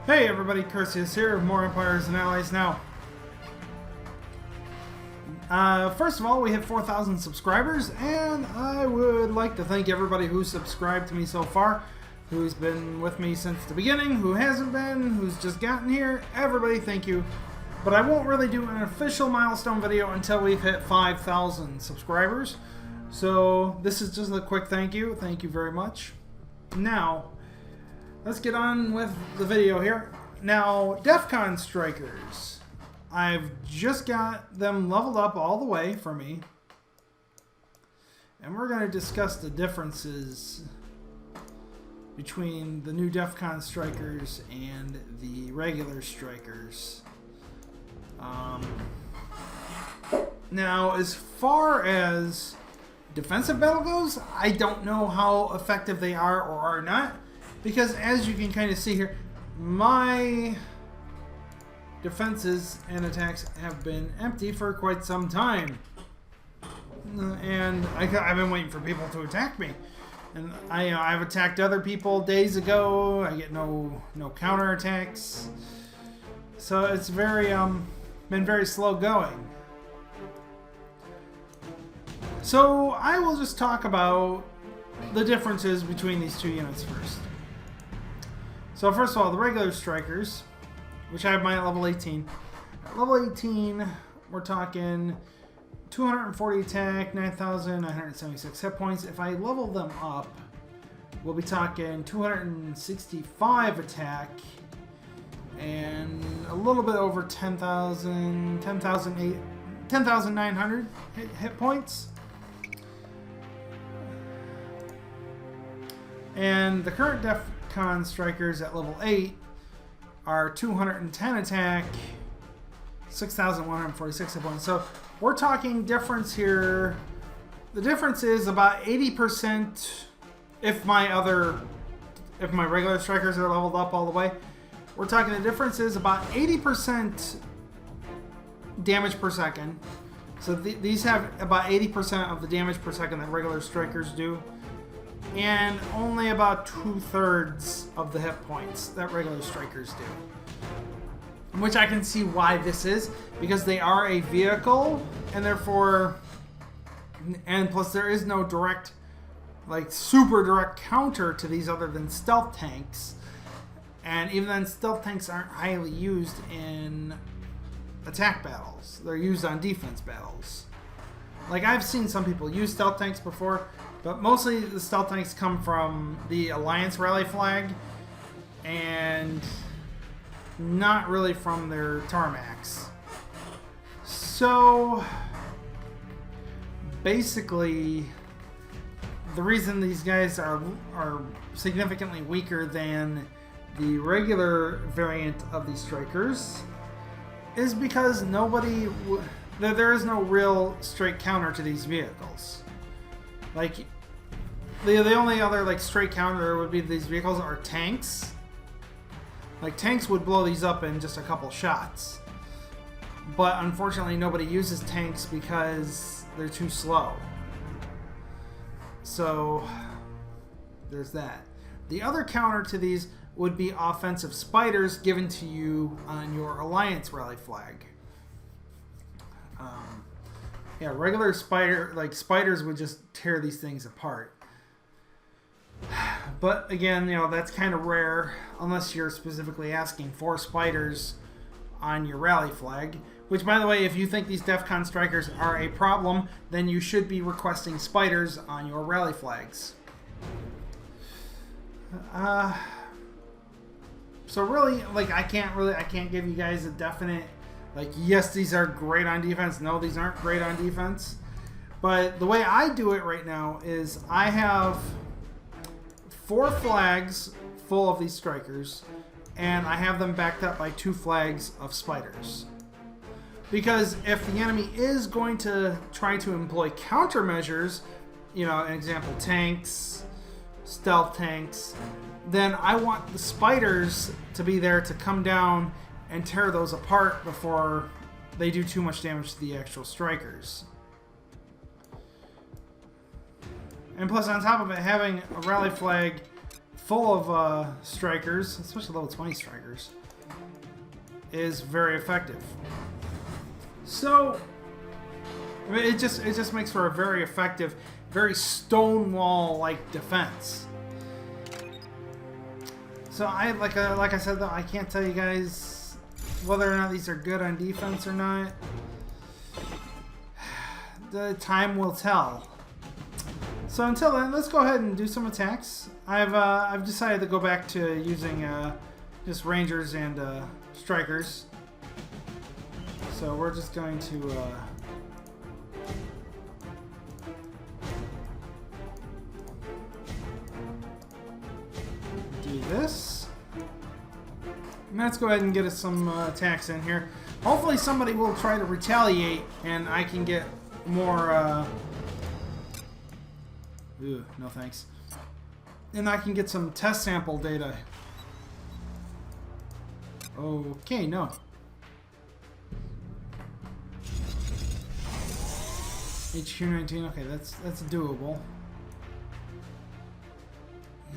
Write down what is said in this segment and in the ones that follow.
Hey everybody, Cursius here of More Empires and Allies Now. First of all, we hit 4,000 subscribers, and I would like to thank everybody who's subscribed to me so far, who's been with me since the beginning, who hasn't been, who's just gotten here. Everybody, thank you. But I won't really do an official milestone video until we've hit 5,000 subscribers. So this is just a quick thank you. Thank you very much. Now, let's get on with the video here. Now, DEFCON strikers. I've just got them leveled up all the way for me. And we're going to discuss the differences between the new DEFCON strikers and the regular strikers. Now, as far as defensive battle goes, I don't know how effective they are or are not. Because as you can kind of see here, my defenses and attacks have been empty for quite some time. And I've been waiting for people to attack me. And I've attacked other people days ago. I get no counterattacks. So it's been very slow going. So I will just talk about the differences between these two units first. So first of all, the regular strikers, which I have mine at level 18. At level 18, we're talking 240 attack, 9,976 hit points. If I level them up, we'll be talking 265 attack and a little bit over 10,900 hit points. And the current DEFCON strikers at level 8 are 210 attack, 6,146 hit points. So we're talking difference here. The difference is about 80% if my regular strikers are leveled up all the way. We're talking the difference is about 80% damage per second. So these have about 80% of the damage per second that regular strikers do. And only about 2/3 of the hit points that regular strikers do. Which I can see why this is, because they are a vehicle, and therefore, and plus there is no direct, like super direct counter to these other than stealth tanks. And even then, stealth tanks aren't highly used in attack battles. They're used on defense battles. Like, I've seen some people use stealth tanks before, but mostly the stealth tanks come from the Alliance rally flag and not really from their tarmacs. So basically, the reason these guys are significantly weaker than the regular variant of these strikers is because there is no real straight counter to these vehicles. Like, the only other like straight counter would be these vehicles are tanks. Like, tanks would blow these up in just a couple shots. But unfortunately, nobody uses tanks because they're too slow. So there's that. The other counter to these would be offensive spiders given to you on your Alliance rally flag. Yeah, regular spiders would just tear these things apart. But again, that's kind of rare unless you're specifically asking for spiders on your rally flag. Which, by the way, if you think these DEFCON strikers are a problem, then you should be requesting spiders on your rally flags. So really, like, I can't give you guys a definite, like, yes, these are great on defense. No, these aren't great on defense. But the way I do it right now is I have 4 flags full of these strikers, and I have them backed up by 2 flags of spiders. Because if the enemy is going to try to employ countermeasures, an example, tanks, stealth tanks, then I want the spiders to be there to come down and tear those apart before they do too much damage to the actual strikers. And plus, on top of it, having a rally flag full of strikers, especially level 20 strikers, is very effective. So I mean, it just makes for a very effective, very Stonewall-like defense. So like I said though, I can't tell you guys whether or not these are good on defense or not. The time will tell. So until then, let's go ahead and do some attacks. I've decided to go back to using just Rangers and Strikers. So we're just going to do this. And let's go ahead and get us some attacks in here. Hopefully somebody will try to retaliate and I can get more Ooh, no thanks. And I can get some test sample data. Okay, no. HQ-19, okay, that's doable.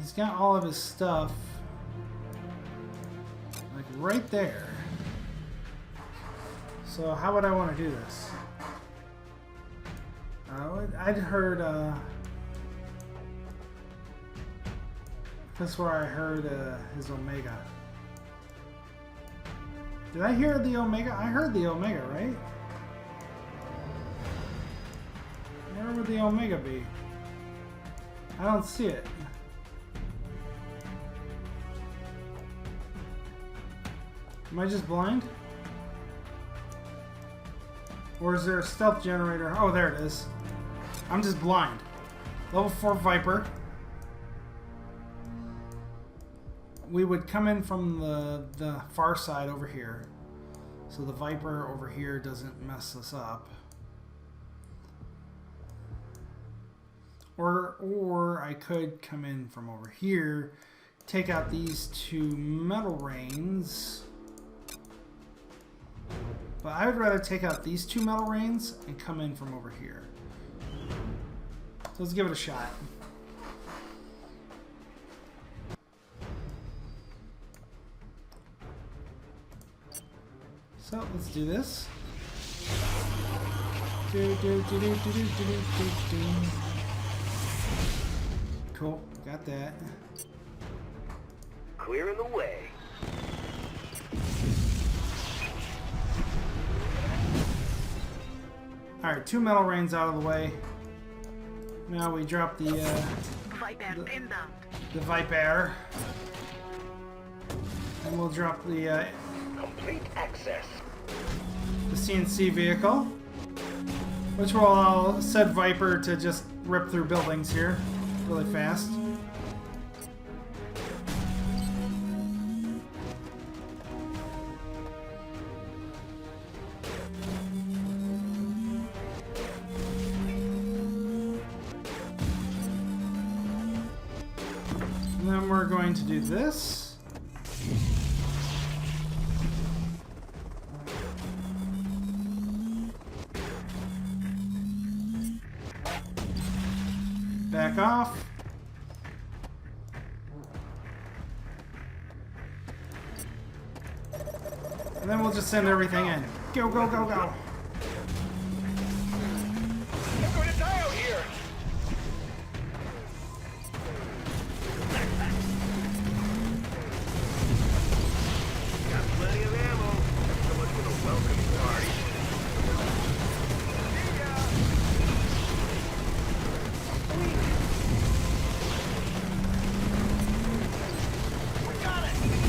He's got all of his stuff like right there. So how would I want to do this? I'd heard that's where I heard his Omega. Did I hear the Omega? I heard the Omega, right? Where would the Omega be? I don't see it. Am I just blind? Or is there a stealth generator? Oh, there it is. I'm just blind. Level 4 Viper. We would come in from the far side over here. So the Viper over here doesn't mess us up. Or I could come in from over here, take out these two metal rains. But I would rather take out these two metal rains and come in from over here. So let's give it a shot. So let's do this. Cool, got that. Clearing the way. Alright, two metal rains out of the way. Now we drop the Viper. And we'll drop the Complete access. the CNC vehicle, which will allow said Viper to just rip through buildings here really fast. And then we're going to do this. Back off. And then we'll just send everything in. Go, go, go, go. I'm going to die out here. Got plenty of ammo. So much for the welcoming party.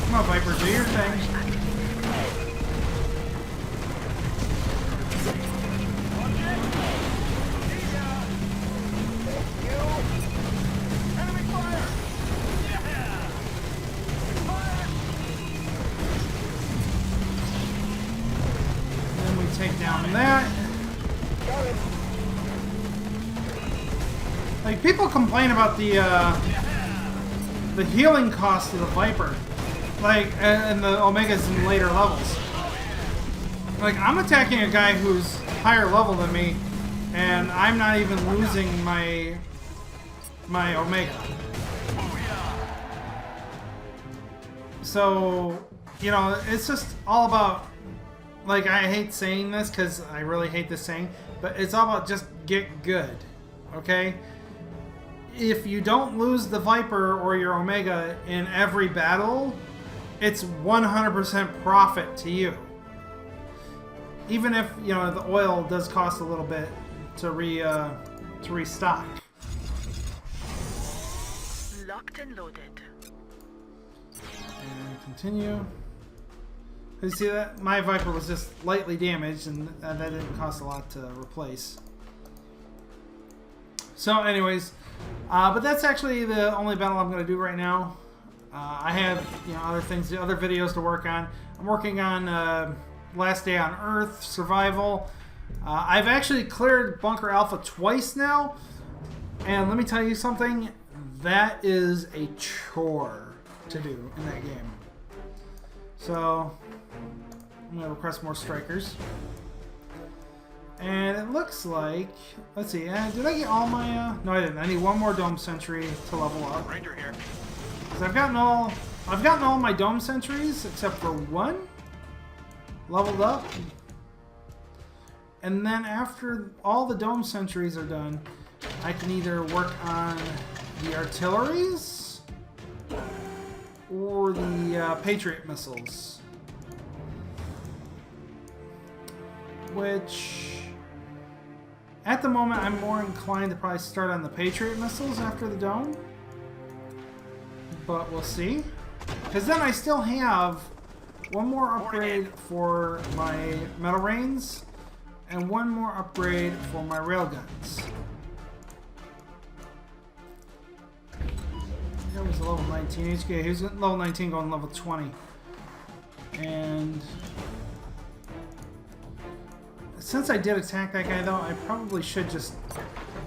Come on, Viper, do your thing. Then we take down that. Like, people complain about the healing cost of the Viper. Like, and the Omegas in later levels. Like, I'm attacking a guy who's higher level than me, and I'm not even losing my Omega. So, you know, it's just all about, like, I hate saying this because I really hate this saying, but it's all about just get good, okay? If you don't lose the Viper or your Omega in every battle, it's 100% profit to you. Even if, you know, the oil does cost a little bit to restock. Locked and loaded. And continue. You see that? My Viper was just lightly damaged, and that didn't cost a lot to replace. So anyways, but that's actually the only battle I'm going to do right now. I have, you know, other things, other videos to work on. I'm working on Last Day on Earth, Survival. I've actually cleared Bunker Alpha twice now, and let me tell you something, that is a chore to do in that game. So I'm going to request more strikers. And it looks like, let's see, did I get all my, no I didn't. I need one more Dome Sentry to level up. Ranger here. Because I've gotten all my Dome Sentries except for one leveled up. And then after all the Dome Sentries are done, I can either work on the artilleries or the Patriot missiles. Which, at the moment, I'm more inclined to probably start on the Patriot missiles after the Dome. But we'll see. Because then I still have one more upgrade for my metal rains and one more upgrade for my railguns. That was a level 19 HK. He was level 19 going level 20. And since I did attack that guy though, I probably should just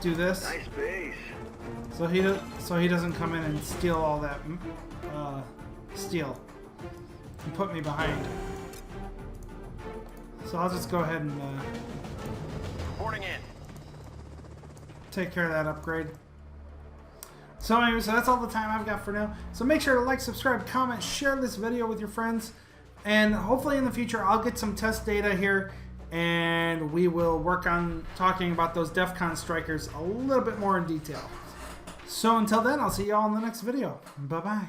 do this. Nice base. So he doesn't come in and steal all that steel and put me behind. So I'll just go ahead and Reporting in. take care of that upgrade. So anyway, so that's all the time I've got for now. So make sure to like, subscribe, comment, share this video with your friends. And hopefully in the future I'll get some test data here and we will work on talking about those DEF CON strikers a little bit more in detail. So until then, I'll see you all in the next video. Bye-bye.